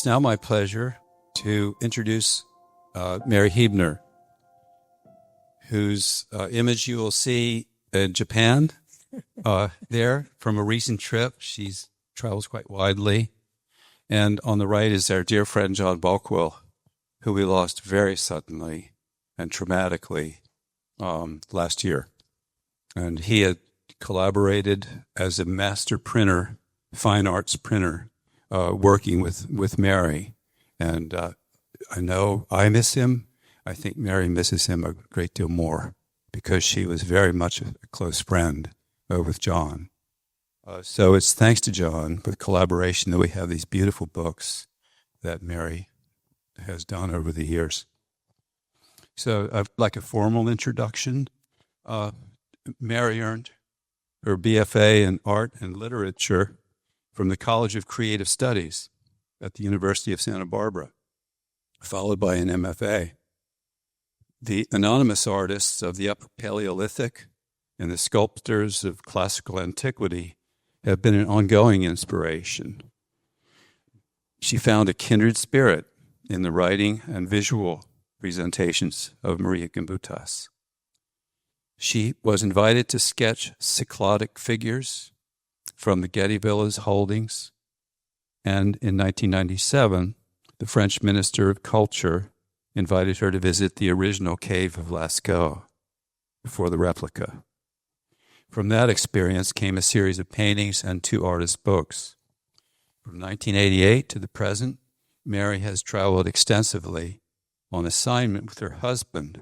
It's now my pleasure to introduce Mary Heebner, whose image you will see in Japan there from a recent trip. She travels quite widely. And on the right is our dear friend John Balkwell, who we lost very suddenly and traumatically last year. And he had collaborated as a master printer, fine arts printer, working with Mary. And I know I miss him. I think Mary misses him a great deal more because she was very much a close friend with John. So it's thanks to John, with collaboration, that we have these beautiful books that Mary has done over the years. So I'd like a formal introduction. Mary earned her BFA in Art and Literature from the College of Creative Studies at the University of Santa Barbara, followed by an MFA. The anonymous artists of the Upper Paleolithic and the sculptors of classical antiquity have been an ongoing inspiration. She found a kindred spirit in the writing and visual presentations of Maria Gimbutas. She was invited to sketch cyclotic figures from the Getty Villas holdings, and in 1997, the French Minister of Culture invited her to visit the original cave of Lascaux before the replica. From that experience came a series of paintings and 2 artist books. From 1988 to the present, Mary has traveled extensively on assignment with her husband,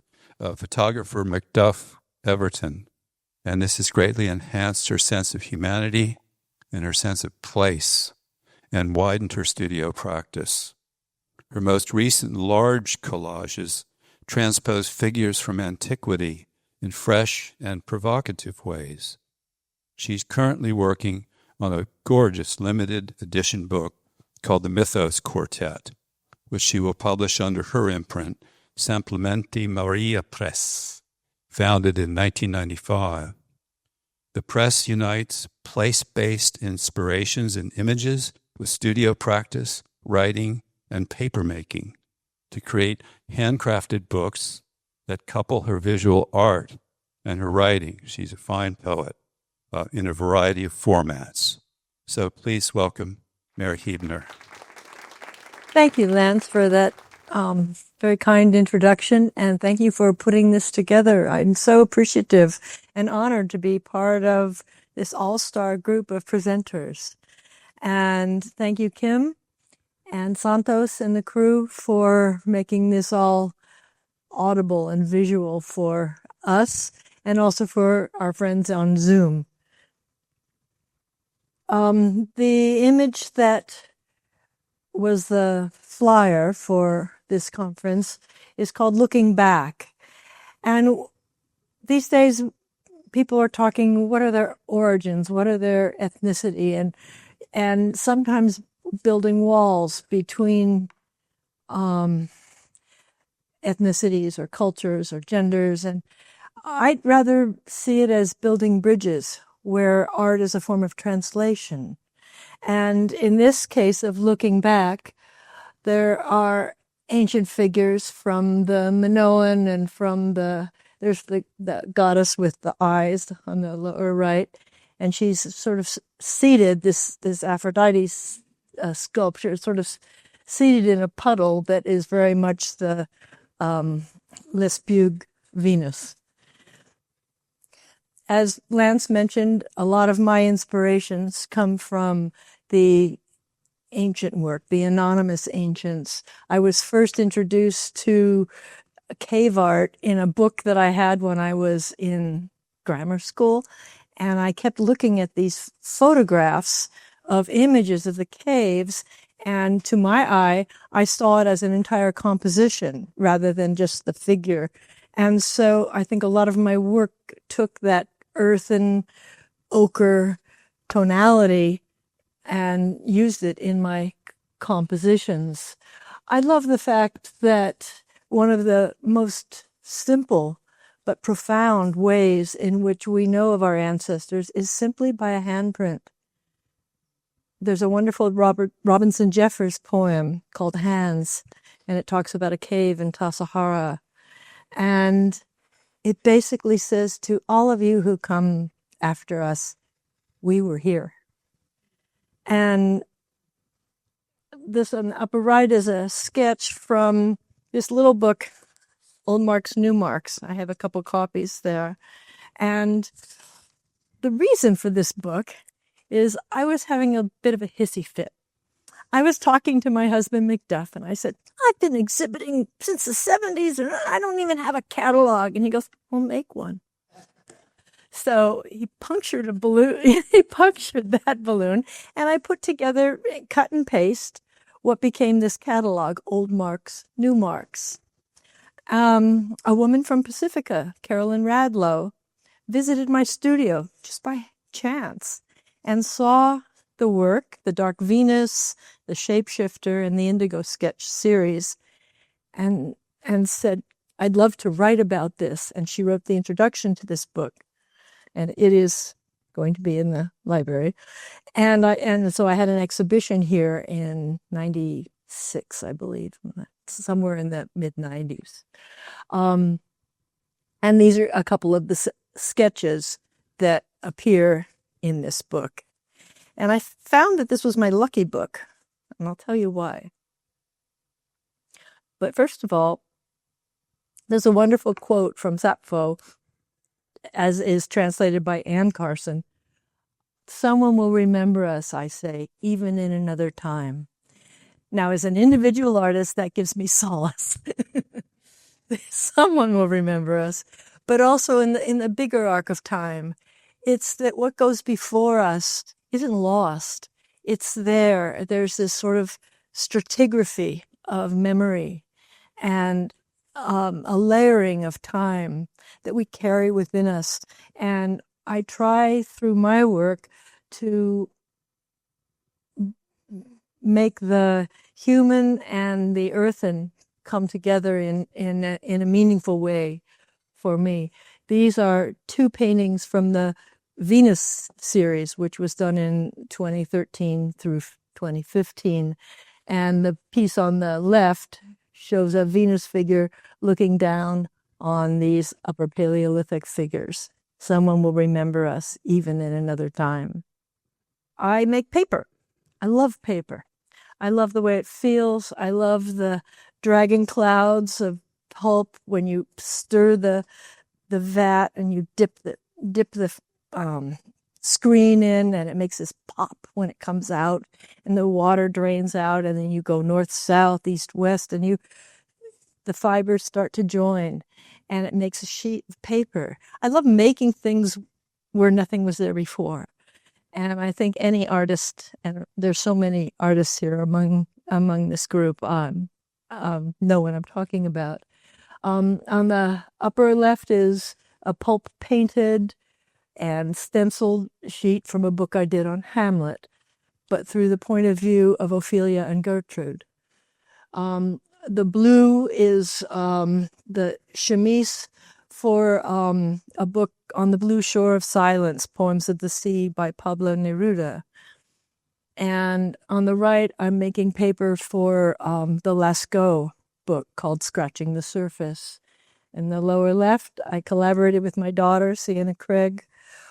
photographer Macduff Everton, and this has greatly enhanced her sense of humanity and her sense of place and widened her studio practice. Her most recent large collages transpose figures from antiquity in fresh and provocative ways. She's currently working on a gorgeous limited edition book called The Mythos Quartet, which she will publish under her imprint, Simplemente Maria Press, founded in 1995. The press unites place-based inspirations and images with studio practice, writing, and papermaking to create handcrafted books that couple her visual art and her writing. She's a fine poet in a variety of formats. So please welcome Mary Heebner. Thank you, Lance, for that very kind introduction, and thank you for putting this together. I'm so appreciative and honored to be part of this all-star group of presenters. And thank you, Kim and Santos and the crew, for making this all audible and visual for us, and also for our friends on Zoom. The image that was the flyer for this conference is called Looking Back. And these days, people are talking, what are their origins? What are their ethnicity? And sometimes building walls between ethnicities or cultures or genders. And I'd rather see it as building bridges where art is a form of translation. And in this case of looking back, there are ancient figures from the Minoan and from there's the goddess with the eyes on the lower right. And she's sort of seated, this Aphrodite sculpture, sort of seated in a puddle that is very much the Lesbiug Venus. As Lance mentioned, a lot of my inspirations come from the ancient work, the anonymous ancients. I was first introduced to cave art in a book that I had when I was in grammar school, and I kept looking at these photographs of images of the caves, and to my eye, I saw it as an entire composition rather than just the figure. And so I think a lot of my work took that earthen ochre tonality and used it in my compositions. I love the fact that one of the most simple but profound ways in which we know of our ancestors is simply by a handprint. there's a wonderful Robinson Jeffers poem called Hands, and it talks about a cave in Tassajara. And it basically says to all of you who come after us, we were here. And this on the upper right is a sketch from this little book, Old Marks, New Marks. I have a couple copies there. And the reason for this book is I was having a bit of a hissy fit. I was talking to my husband, Macduff, and I said, I've been exhibiting since the 70s, and I don't even have a catalog. And he goes, well, make one. So he punctured a balloon. He punctured that balloon, and I put together, cut and paste, what became this catalog, Old Marks, New Marks. A woman from Pacifica, Carolyn Radlow, visited my studio just by chance and saw the work, the Dark Venus, the Shapeshifter, and the Indigo Sketch series, and said, I'd love to write about this. And she wrote the introduction to this book, and it is going to be in the library. And so I had an exhibition here in 96, I believe, somewhere in the mid-90s. And these are a couple of the sketches that appear in this book. And I found that this was my lucky book, and I'll tell you why. But first of all, there's a wonderful quote from Sappho, as is translated by Anne Carson. Someone will remember us, I say, even in another time. Now, as an individual artist, that gives me solace. Someone will remember us. But also in the bigger arc of time, it's that what goes before us isn't lost. It's there. There's this sort of stratigraphy of memory and a layering of time that we carry within us. And I try through my work to make the human and the earthen come together in a meaningful way for me. These are two paintings from the Venus series, which was done in 2013 through 2015. And the piece on the left shows a Venus figure looking down on these Upper Paleolithic figures. Someone will remember us even in another time. I make paper. I love paper. I love the way it feels. I love the dragon clouds of pulp when you stir the vat and you dip the screen in, and it makes this pop when it comes out, and the water drains out, and then you go north, south, east, west, and the fibers start to join, and it makes a sheet of paper. I love making things where nothing was there before. And I think any artist, and there's so many artists here among this group, know what I'm talking about. On the upper left is a pulp painted and stenciled sheet from a book I did on Hamlet, but through the point of view of Ophelia and Gertrude. The blue is the chemise for a book on the Blue Shore of Silence, Poems of the Sea by Pablo Neruda. And on the right, I'm making paper for the Lascaux book called Scratching the Surface. In the lower left, I collaborated with my daughter, Sienna Craig,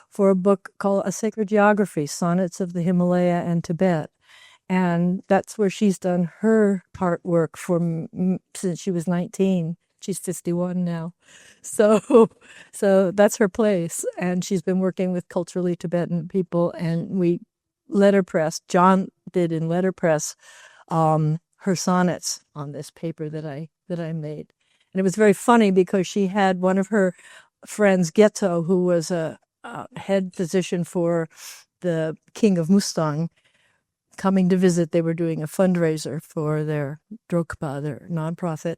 for a book called A Sacred Geography, Sonnets of the Himalaya and Tibet. And that's where she's done her artwork since she was 19. She's 51 now. So that's her place. And she's been working with culturally Tibetan people. And we letterpress, John did in letterpress, her sonnets on this paper that I made. And it was very funny because she had one of her friends, Ghetto, who was a head physician for the King of Mustang, coming to visit. They were doing a fundraiser for their Drokpa, their nonprofit.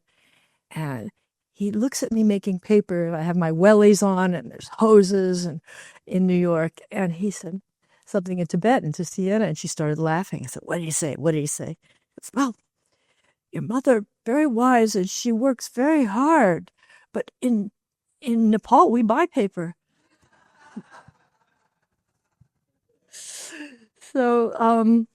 And he looks at me making paper. I have my wellies on and there's hoses and in New York. And he said something in Tibetan to Sienna, and she started laughing. I said, "What did he say? What did he say?" He said, "Well, your mother, very wise, and she works very hard. But in Nepal, we buy paper." So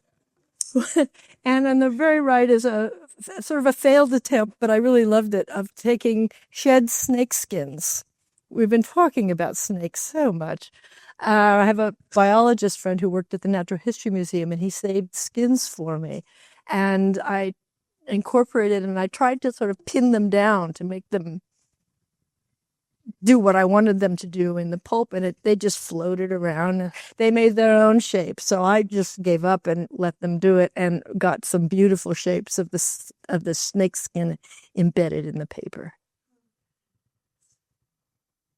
And on the very right is a sort of a failed attempt, but I really loved it, of taking shed snake skins. We've been talking about snakes so much. I have a biologist friend who worked at the Natural History Museum, and he saved skins for me. And I incorporated, and I tried to sort of pin them down to make them do what I wanted them to do in the pulp, and they just floated around. And they made their own shape, so I just gave up and let them do it, and got some beautiful shapes of the snake skin embedded in the paper.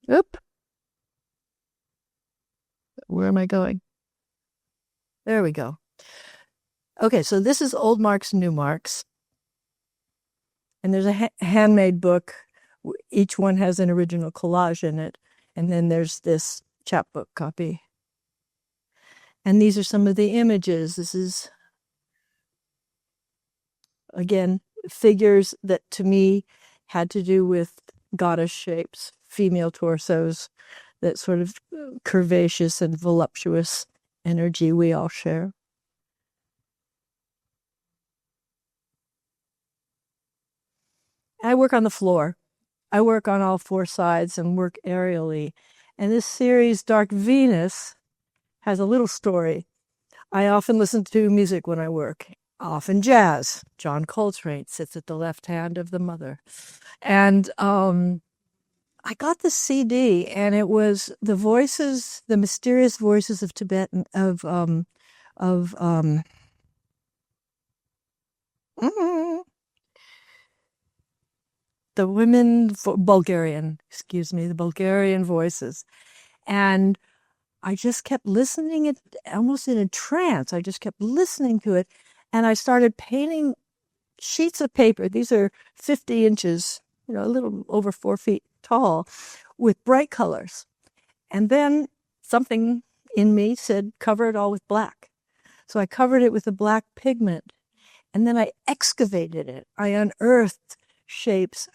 Oop. Where am I going? There we go. Okay, so this is Old Marks, New Marks. And there's a handmade book. Each one has an original collage in it. And then there's this chapbook copy. And these are some of the images. This is, again, figures that to me had to do with goddess shapes, female torsos, that sort of curvaceous and voluptuous energy we all share. I work on the floor. I work on all four sides and work aerially. And this series, Dark Venus, has a little story. I often listen to music when I work, often jazz. John Coltrane sits at the left hand of the mother. And I got the CD, and it was the voices, the mysterious voices of Tibetan, the women, Bulgarian, the Bulgarian voices. And I just kept listening, it almost in a trance. I just kept listening to it. And I started painting sheets of paper. These are 50 inches, a little over 4 feet tall, with bright colors. And then something in me said, cover it all with black. So I covered it with a black pigment. And then I excavated it. I unearthed shapes,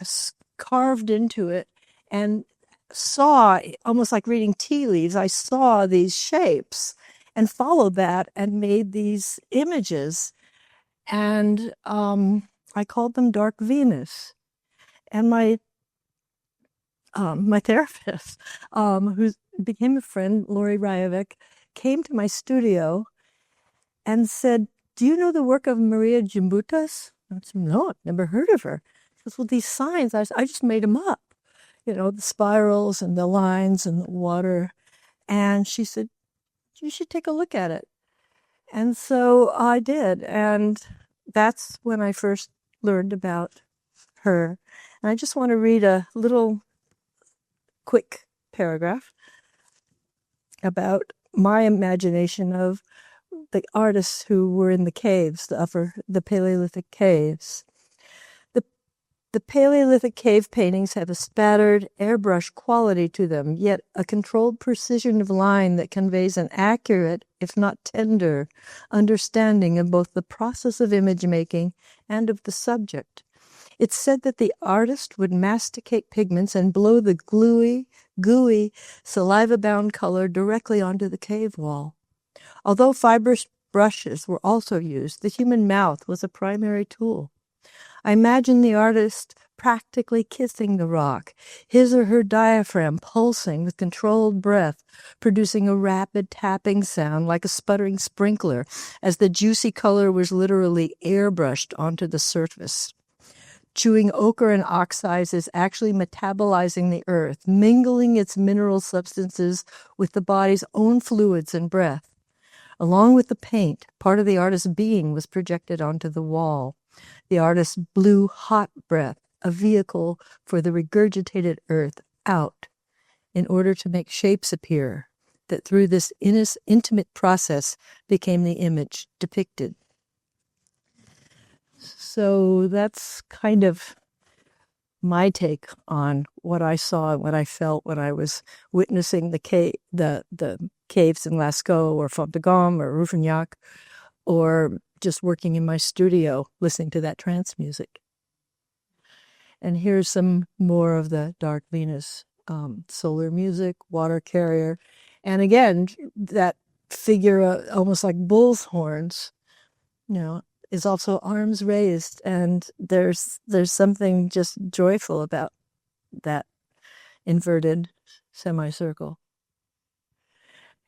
carved into it, and saw, almost like reading tea leaves, I saw these shapes and followed that and made these images. And I called them Dark Venus. And my therapist, who became a friend, Lori Rajovic, came to my studio and said, "Do you know the work of Maria Gimbutas?" I said, "No, I've never heard of her." She goes, "Well, these signs, I just made them up. The spirals and the lines and the water." And she said, "You should take a look at it." And so I did. And that's when I first learned about her. And I just want to read a little quick paragraph about my imagination of the artists who were in the caves, the Paleolithic caves. The Paleolithic cave paintings have a spattered, airbrush quality to them, yet a controlled precision of line that conveys an accurate, if not tender, understanding of both the process of image making and of the subject. It's said that the artist would masticate pigments and blow the gooey, saliva-bound color directly onto the cave wall. Although fibrous brushes were also used, the human mouth was a primary tool. I imagine the artist practically kissing the rock, his or her diaphragm pulsing with controlled breath, producing a rapid tapping sound like a sputtering sprinkler as the juicy color was literally airbrushed onto the surface. Chewing ochre and oxides is actually metabolizing the earth, mingling its mineral substances with the body's own fluids and breath. Along with the paint, part of the artist's being was projected onto the wall. The artist blew hot breath, a vehicle for the regurgitated earth, out in order to make shapes appear that through this intimate process became the image depicted. So that's kind of my take on what I saw and what I felt when I was witnessing the caves in Lascaux or Font-de-Gaume or Rouffignac, or just working in my studio listening to that trance music. And here's some more of the Dark Venus, solar music, water carrier. And again, that figure almost like bull's horns, is also arms raised, and there's something just joyful about that inverted semicircle.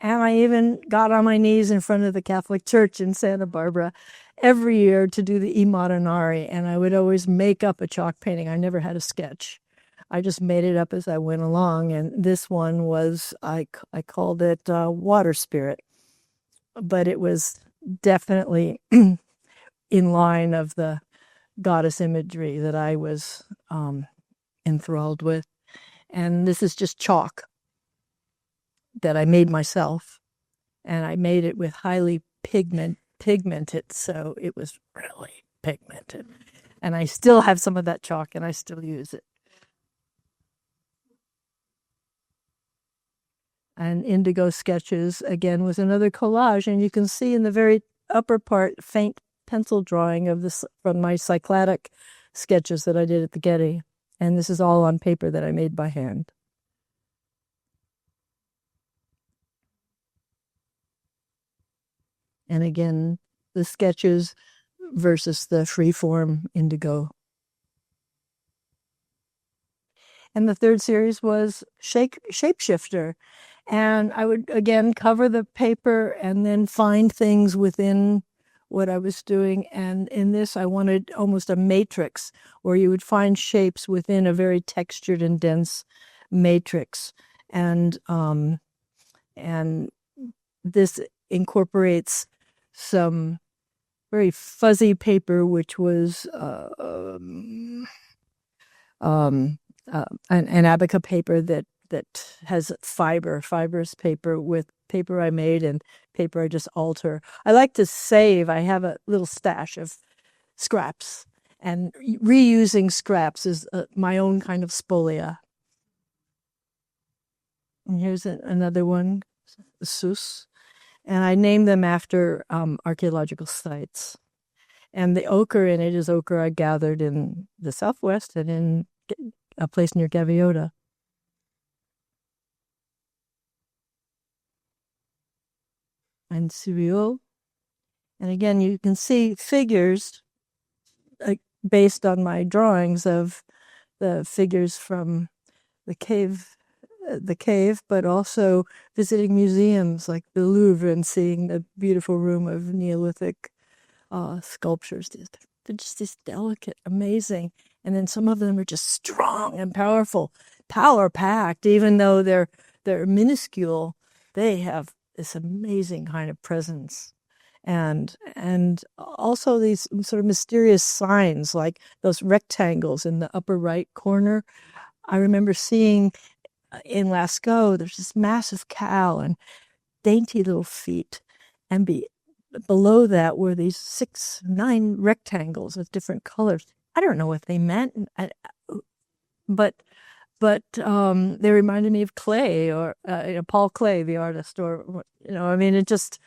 And I even got on my knees in front of the Catholic Church in Santa Barbara every year to do the I Modernari, and I would always make up a chalk painting. I never had a sketch. I just made it up as I went along, and this one was, I called it Water Spirit, but it was definitely in line of the goddess imagery that I was enthralled with. And this is just chalk that I made myself, and I made it with highly pigmented, so it was really pigmented. And I still have some of that chalk, and I still use it. And Indigo Sketches, again, was another collage, and you can see in the very upper part, faint pencil drawing of this from my cycladic sketches that I did at the Getty. And this is all on paper that I made by hand. And again, the sketches versus the freeform indigo. And the third series was Shapeshifter. And I would, again, cover the paper and then find things within what I was doing. And in this, I wanted almost a matrix where you would find shapes within a very textured and dense matrix. And this incorporates some very fuzzy paper, which was an abaca paper that has fibrous paper with paper I made and paper I just alter. I like to save. I have a little stash of scraps, and reusing scraps is my own kind of spolia. And here's another one, Sus. And I named them after archaeological sites. And the ochre in it is ochre I gathered in the Southwest and in a place near Gaviota. And Suriol. And again, you can see figures based on my drawings of the figures from the cave, but also visiting museums like the Louvre and seeing the beautiful room of Neolithic sculptures. They're just this delicate, amazing. And then some of them are just strong and powerful, power-packed. Even though they're minuscule, they have this amazing kind of presence. And also these sort of mysterious signs, like those rectangles in the upper right corner. I remember seeing in Lascaux, there's this massive cow and dainty little feet. And below that were these 9 rectangles with different colors. I don't know what they meant, but they reminded me of Klee, or Paul Klee, the artist, or I mean, it just,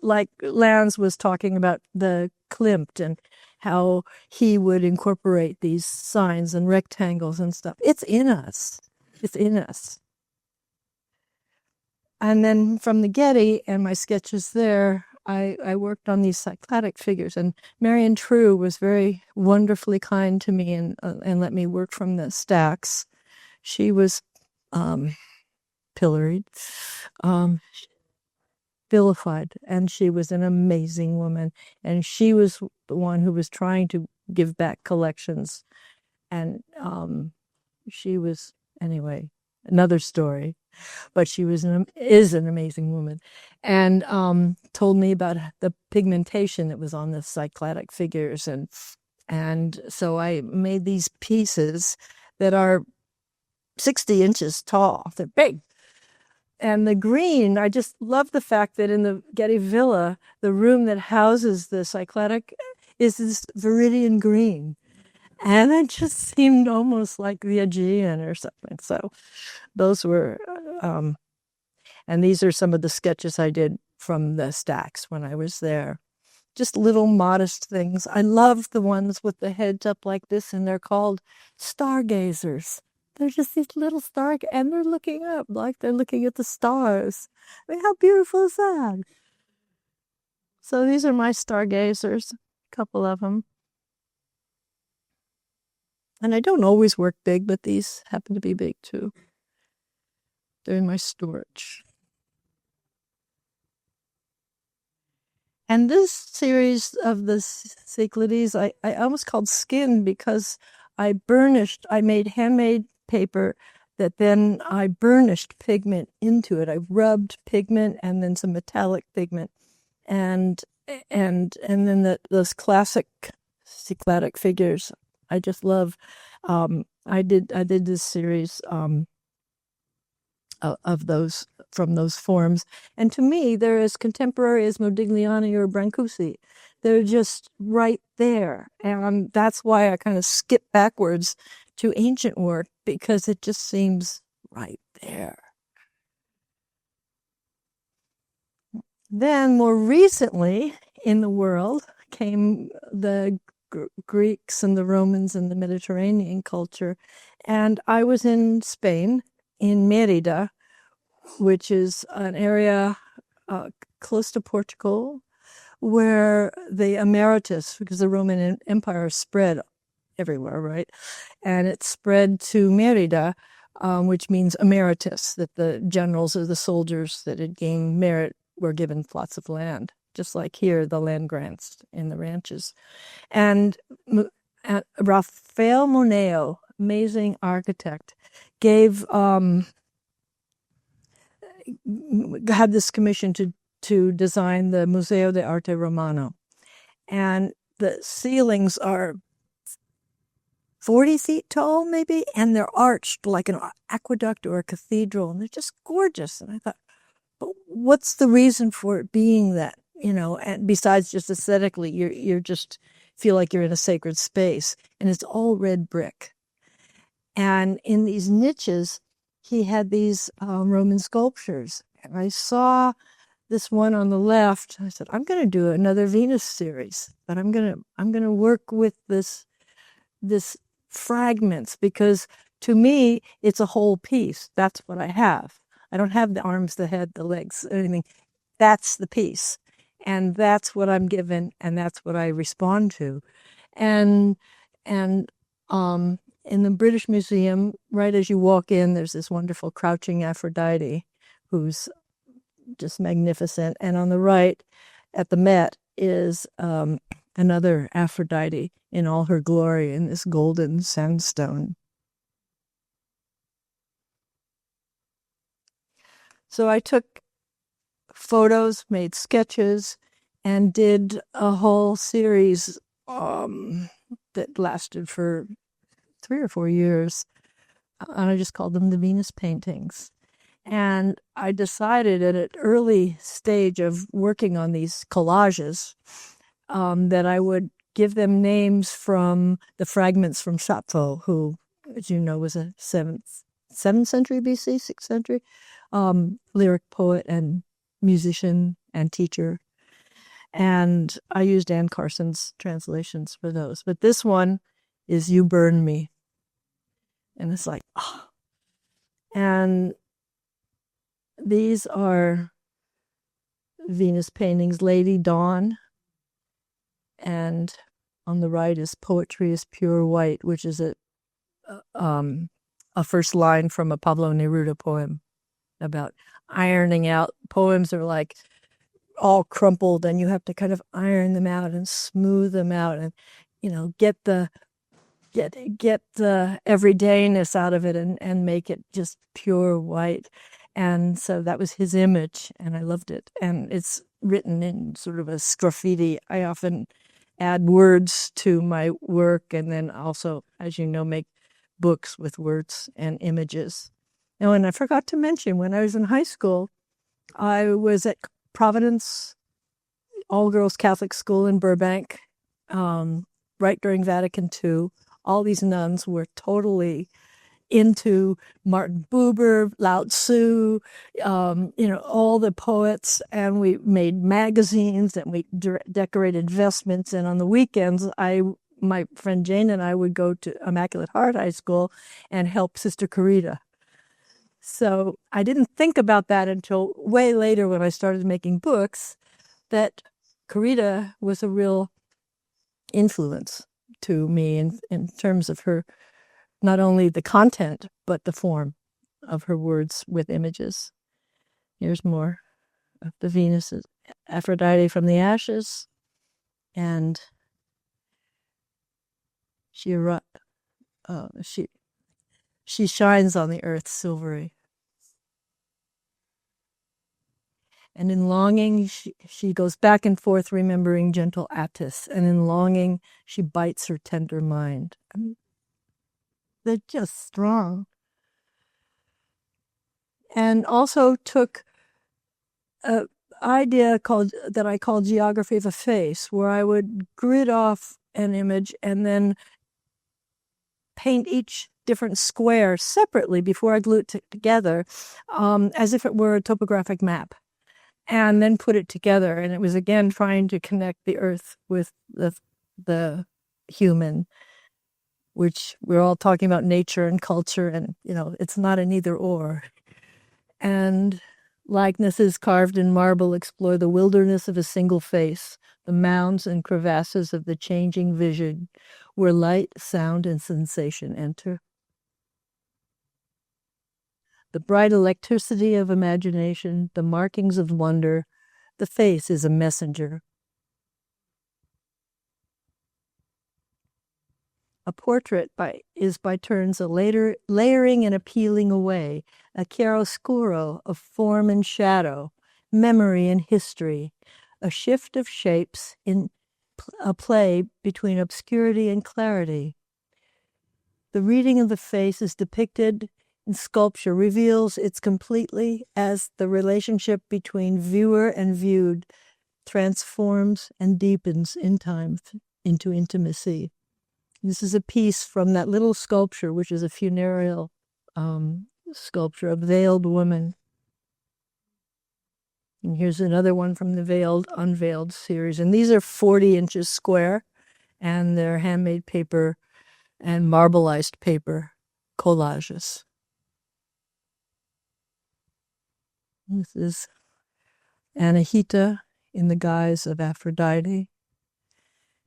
like Lance was talking about the Klimt and how he would incorporate these signs and rectangles and stuff. It's in us. It's in us. And then from the Getty and my sketches there, I worked on these cycladic figures, and Marion True was very wonderfully kind to me and let me work from the stacks. She was pilloried, vilified, and she was an amazing woman. And she was the one who was trying to give back collections. And she was, anyway, another story. But she is an amazing woman, and told me about the pigmentation that was on the cycladic figures, and so I made these pieces that are 60 inches tall. They're big. And the green, I just love the fact that in the Getty Villa, the room that houses the cycladic is this viridian green. And it just seemed almost like the Aegean or something. So those were, and these are some of the sketches I did from the stacks when I was there. Just little modest things. I love the ones with the heads up like this, and they're called stargazers. They're just these little and they're looking up like they're looking at the stars. I mean, how beautiful is that? So these are my stargazers, a couple of them. And I don't always work big, but these happen to be big too. They're in my storage. And this series of the Cyclades, I almost called skin because I made handmade paper that then I burnished pigment into it. I rubbed pigment and then some metallic pigment. And then those classic Cycladic figures I just love. I did this series of those from those forms, and to me they're as contemporary as Modigliani or Brancusi. They're just right there, and that's why I kind of skip backwards to ancient work, because it just seems right there. Then more recently in the world came the Greeks and the Romans and the Mediterranean culture. And I was in Spain, in Mérida, which is an area close to Portugal, where the Emeritus, because the Roman Empire spread everywhere, right? And it spread to Mérida, which means emeritus, that the generals or the soldiers that had gained merit were given plots of land, just like here, the land grants in the ranches. And Rafael Moneo, amazing architect, had this commission to design the Museo de Arte Romano. And the ceilings are 40 feet tall, maybe, and they're arched like an aqueduct or a cathedral, and they're just gorgeous. And I thought, but what's the reason for it being that? And besides just aesthetically, you're just feel like you're in a sacred space, and it's all red brick. And in these niches, he had these Roman sculptures, and I saw this one on the left. I said, I'm going to do another Venus series, but I'm going to work with this fragments, because to me it's a whole piece. That's what I have. I don't have the arms, the head, the legs, anything. That's the piece. And that's what I'm given, and that's what I respond to. And in the British Museum, right as you walk in, there's this wonderful crouching Aphrodite who's just magnificent. And on the right at the Met is another Aphrodite in all her glory in this golden sandstone. So I took photos, made sketches, and did a whole series that lasted for 3 or 4 years. And I just called them the Venus paintings. And I decided at an early stage of working on these collages that I would give them names from the fragments from Sappho, who, as you know, was a 7th century BC, 6th century lyric poet and musician and teacher. And I used Anne Carson's translations for those. But this one is You Burn Me. And it's like, oh. And these are Venus paintings, Lady Dawn. And on the right is Poetry is Pure White, which is a first line from a Pablo Neruda poem about ironing out. Poems are like all crumpled, and you have to kind of iron them out and smooth them out, and get the everydayness out of it and make it just pure white. And so that was his image, and I loved it. And it's written in sort of a graffiti. I often add words to my work, and then also, as you know, make books with words and images. And I forgot to mention, when I was in high school, I was at Providence all-girls Catholic school in Burbank, right during Vatican II. All these nuns were totally into Martin Buber, Lao Tzu, all the poets, and we made magazines and we decorated vestments. And on the weekends, my friend Jane and I would go to Immaculate Heart High School and help Sister Carita. So I didn't think about that until way later when I started making books, that Corita was a real influence to me in terms of her, not only the content, but the form of her words with images. Here's more of the Venuses. Aphrodite from the ashes, and she shines on the earth silvery. And in longing, she goes back and forth remembering gentle Attis, and in longing, she bites her tender mind. I mean, they're just strong. And also took an idea that I call geography of a face, where I would grid off an image and then paint each different square separately before I glue it together, as if it were a topographic map, and then put it together. And it was, again, trying to connect the earth with the human, which we're all talking about nature and culture, and, it's not an either or. And likenesses carved in marble explore the wilderness of a single face, the mounds and crevasses of the changing vision, where light, sound, and sensation enter. The bright electricity of imagination, the markings of wonder, the face is a messenger. A portrait is by turns a layering and a peeling away, a chiaroscuro of form and shadow, memory and history, a shift of shapes in a play between obscurity and clarity. The reading of the face is depicted in sculpture, reveals it completely as the relationship between viewer and viewed transforms and deepens in time into intimacy. This is a piece from that little sculpture, which is a funereal sculpture, a veiled woman. And here's another one from the Veiled, Unveiled series. And these are 40 inches square, and they're handmade paper and marbleized paper collages. This is Anahita in the guise of Aphrodite.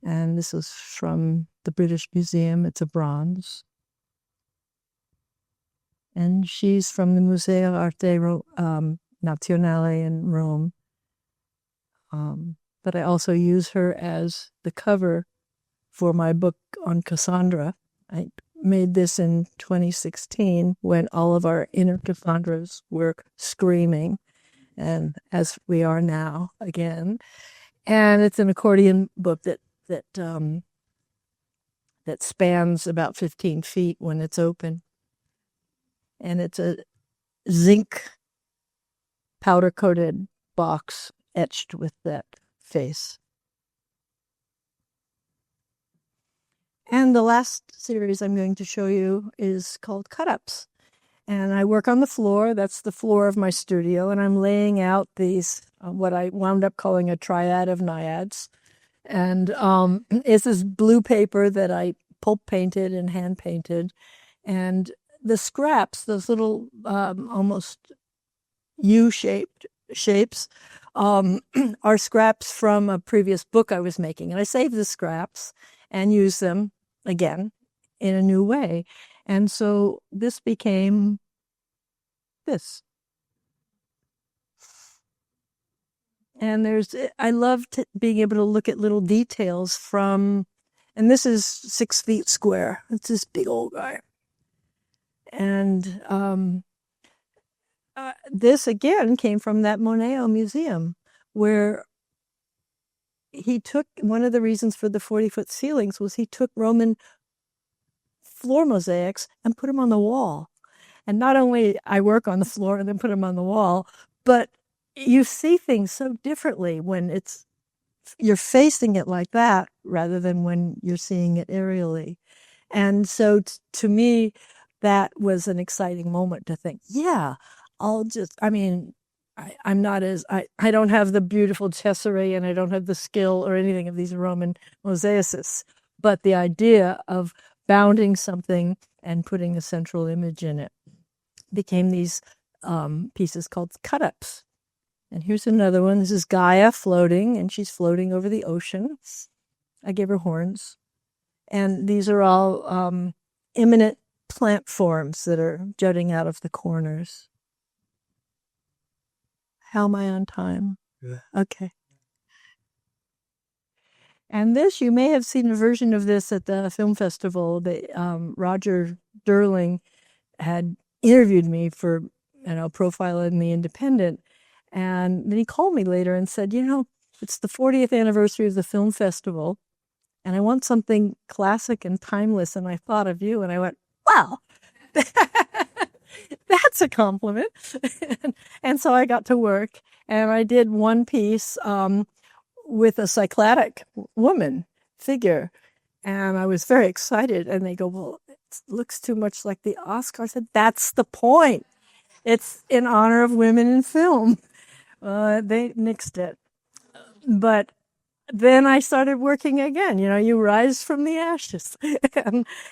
And this is from the British Museum. It's a bronze. And she's from the Museo Arte Nazionale in Rome. But I also use her as the cover for my book on Cassandra. I made this in 2016 when all of our inner Cassandras were screaming, and as we are now again. And it's an accordion book that spans about 15 feet when it's open. And it's a zinc powder-coated box etched with that face. And the last series I'm going to show you is called Cut-Ups. And I work on the floor. That's the floor of my studio. And I'm laying out these, what I wound up calling a triad of naiads. And it's this blue paper that I pulp painted and hand painted. And the scraps, those little almost U-shaped shapes, are scraps from a previous book I was making. And I saved the scraps and used them again in a new way. And so this became this. And I love being able to look at little details from, and this is 6 feet square. It's this big old guy. And this, again, came from that Moneo Museum, where he took, one of the reasons for the 40-foot ceilings was he took Roman floor mosaics and put them on the wall. And not only I work on the floor and then put them on the wall, but you see things so differently when you're facing it like that rather than when you're seeing it aerially. And so to me, that was an exciting moment to think, yeah, I'm not I don't have the beautiful tesserae and I don't have the skill or anything of these Roman mosaicists, but the idea of bounding something and putting a central image in it became these pieces called cut-ups. And here's another one. This is Gaia floating, and she's floating over the ocean. I gave her horns. And these are all imminent plant forms that are jutting out of the corners. How am I on time? Yeah. Okay. And this, you may have seen a version of this at the film festival. Roger Derling had interviewed me for, Profile in the Independent. And then he called me later and said, it's the 40th anniversary of the film festival, and I want something classic and timeless. And I thought of you, and I went, wow, that's a compliment. And so I got to work, and I did one piece with a Cycladic woman figure. And I was very excited. And they go, well, it looks too much like the Oscar. I said, that's the point. It's in honor of women in film. They nixed it. But then I started working again. You rise from the ashes.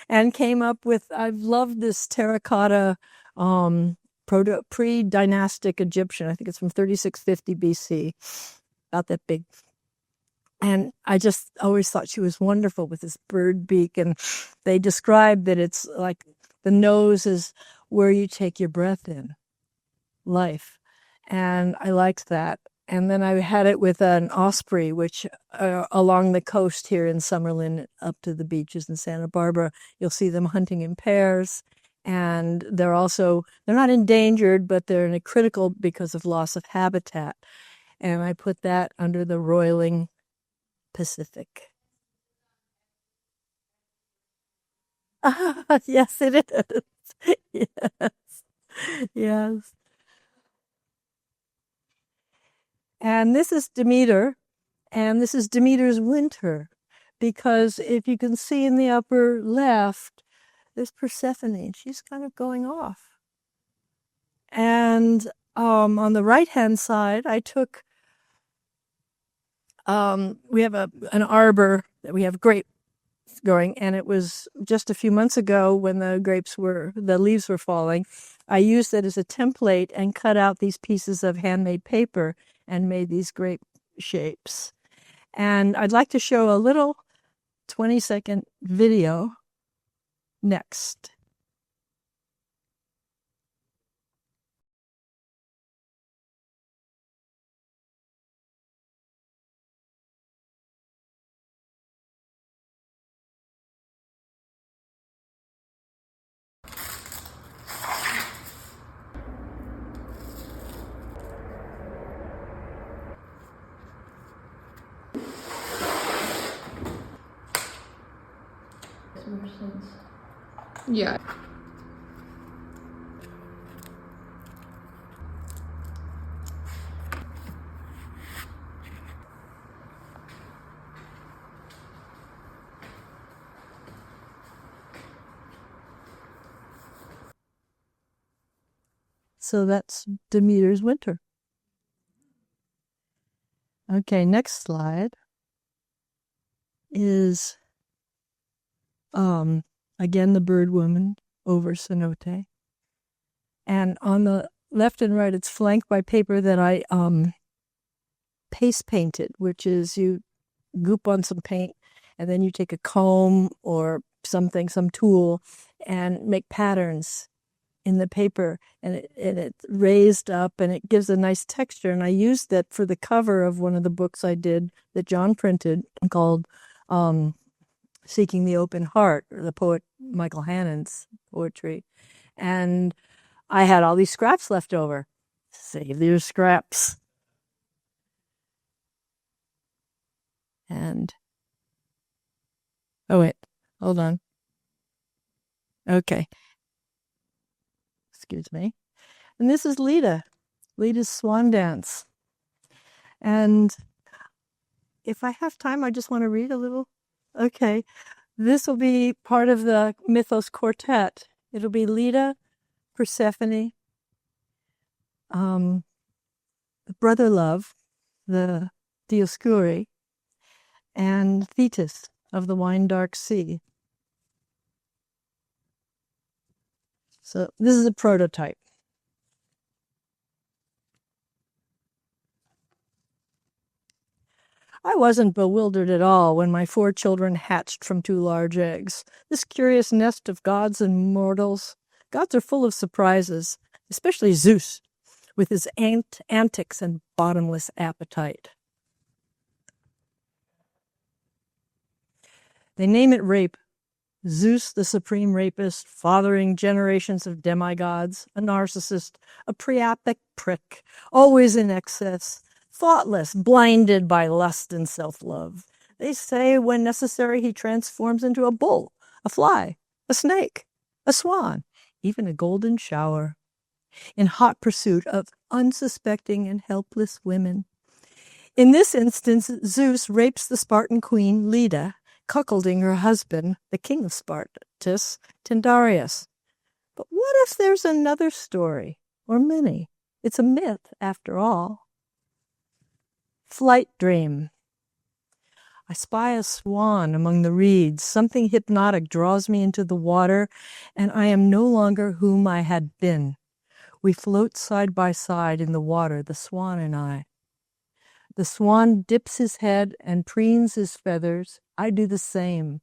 and came up with, I've loved this terracotta pre-dynastic Egyptian. I think it's from 3650 BC, about that big. And I just always thought she was wonderful with this bird beak. And they described that it's like the nose is where you take your breath in, life. And I liked that. And then I had it with an osprey, which along the coast here in Summerlin, up to the beaches in Santa Barbara, you'll see them hunting in pairs. And they're not endangered, but they're in a critical because of loss of habitat. And I put that under the roiling Pacific. Yes, it is. Yes. Yes. And this is Demeter, and this is Demeter's winter, because if you can see in the upper left, there's Persephone, and she's kind of going off. And on the right-hand side, I took, we have an arbor that we have grapes growing, and it was just a few months ago when the leaves were falling. I used it as a template and cut out these pieces of handmade paper and made these grape shapes. And I'd like to show a little 20-second video next. Yeah. So that's Demeter's winter. Okay, next slide is again the bird woman over cenote. And on the left and right, it's flanked by paper that I paste painted, which is you goop on some paint, and then you take a comb or some tool, and make patterns in the paper, and it's raised up, and it gives a nice texture. And I used that for the cover of one of the books I did that John printed called Seeking the Open Heart, or the poet Michael Hannon's poetry. And I had all these scraps left over. Save your scraps. And, oh wait, hold on. Okay. Excuse me. And this is Lita's swan dance. And if I have time, I just want to read a little. Okay. This will be part of the Mythos Quartet. It'll be Lita, Persephone, Brother Love, the Dioscuri, and Thetis of the Wine Dark Sea. So this is a prototype. I wasn't bewildered at all when my 4 children hatched from 2 large eggs. This curious nest of gods and mortals. Gods are full of surprises, especially Zeus, with his antics and bottomless appetite. They name it rape. Zeus, the supreme rapist, fathering generations of demigods, a narcissist, a priapic prick, always in excess, thoughtless, blinded by lust and self-love. They say when necessary he transforms into a bull, a fly, a snake, a swan, even a golden shower, in hot pursuit of unsuspecting and helpless women. In this instance, Zeus rapes the Spartan queen, Leda, cuckolding her husband, the king of Spartus, Tyndareus. But what if there's another story, or many? It's a myth, after all. Flight dream. I spy a swan among the reeds. Something hypnotic draws me into the water, and I am no longer whom I had been. We float side by side in the water, the swan and I. The swan dips his head and preens his feathers. I do the same.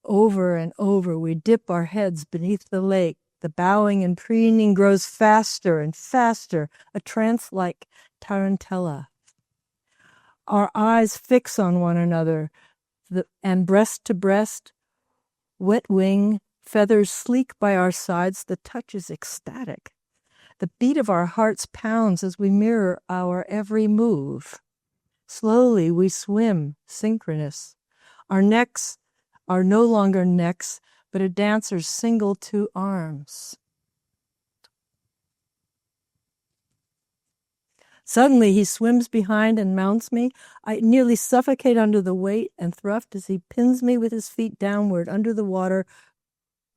Over and over we dip our heads beneath the lake. The bowing and preening grows faster and faster, a trance-like tarantella. Our eyes fix on one another, and breast to breast, wet wing, feathers sleek by our sides, the touch is ecstatic. The beat of our hearts pounds as we mirror our every move. Slowly we swim, synchronous. Our necks are no longer necks, but a dancer's single 2 arms. Suddenly he swims behind and mounts me. I nearly suffocate under the weight and thrust as he pins me with his feet downward under the water,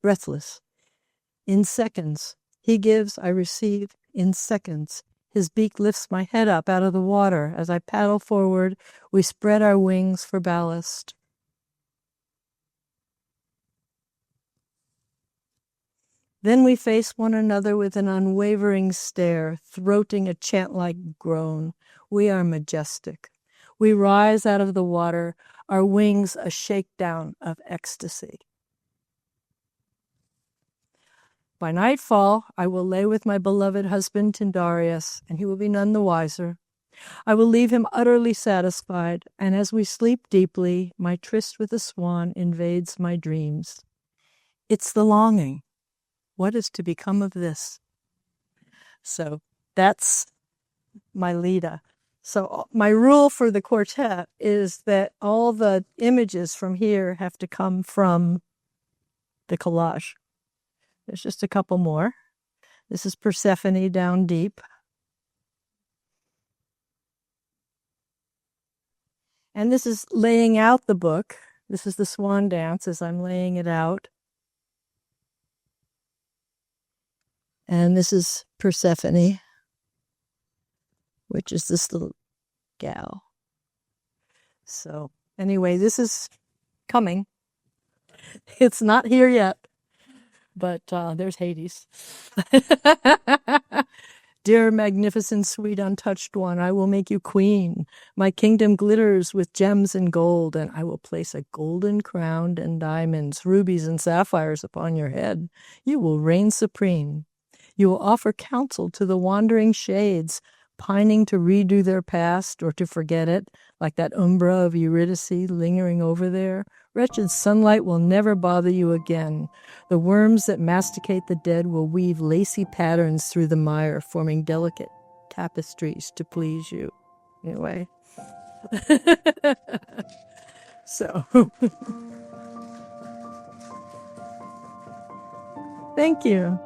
breathless. In seconds. He gives, I receive, in seconds. His beak lifts my head up out of the water. As I paddle forward, we spread our wings for ballast. Then we face one another with an unwavering stare, throating a chant-like groan. We are majestic. We rise out of the water, our wings a shakedown of ecstasy. By nightfall, I will lay with my beloved husband Tyndareus, and he will be none the wiser. I will leave him utterly satisfied, and as we sleep deeply, my tryst with the swan invades my dreams. It's the longing. What is to become of this? So that's my Leda. So my rule for the quartet is that all the images from here have to come from the collage. There's just a couple more. This is Persephone down deep. And this is laying out the book. This is the swan dance as I'm laying it out. And this is Persephone, which is this little gal. So anyway, this is coming. It's not here yet. But there's Hades. Dear, magnificent, sweet, untouched one, I will make you queen. My kingdom glitters with gems and gold, and I will place a golden crown and diamonds, rubies and sapphires upon your head. You will reign supreme. You will offer counsel to the wandering shades, pining to redo their past or to forget it, like that umbra of Eurydice lingering over there. Wretched sunlight will never bother you again. The worms that masticate the dead will weave lacy patterns through the mire, forming delicate tapestries to please you. Anyway. So. Thank you.